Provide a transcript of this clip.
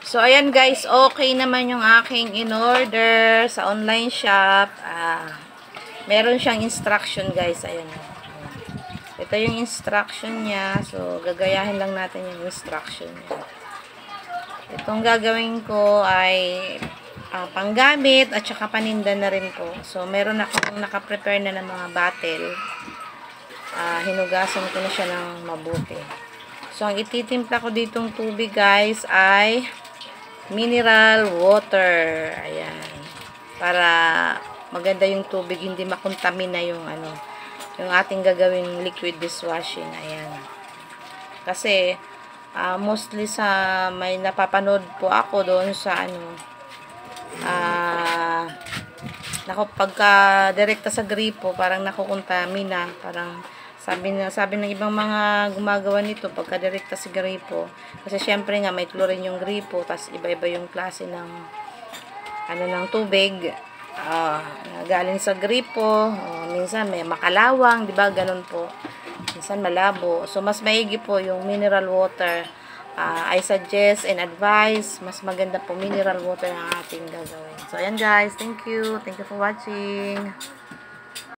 So, ayan guys, okay naman yung aking in-order sa online shop. Meron siyang instruction guys, ayan. Ito yung instruction niya. So, gagayahin lang natin yung instruction niya. Itong gagawin ko ay panggamit at saka paninda na rin po. So, meron akong nakaprepare na ng mga bottle. Hinugasan ko na siya ng mabuti. So, ang ititimpla ko ditong tubig guys ay mineral water. Ayan. Para maganda yung tubig, hindi makontamina yung yung ating gagawing liquid dishwashing. Ayan. Kasi mostly sa may napapanood po ako doon sa pagka direkta sa gripo, parang nakukontamina, parang sabi ng ibang mga gumagawa nito pagka direkta sa gripo, kasi syempre nga may chlorine yung gripo, tas iba-iba yung klase ng ng tubig galing sa gripo. Minsan may makalawang, di ba, ganun po, minsan malabo. So mas maigi po yung mineral water. I suggest and advise, mas maganda po mineral water ang ating gagawin. So ayan guys, thank you for watching.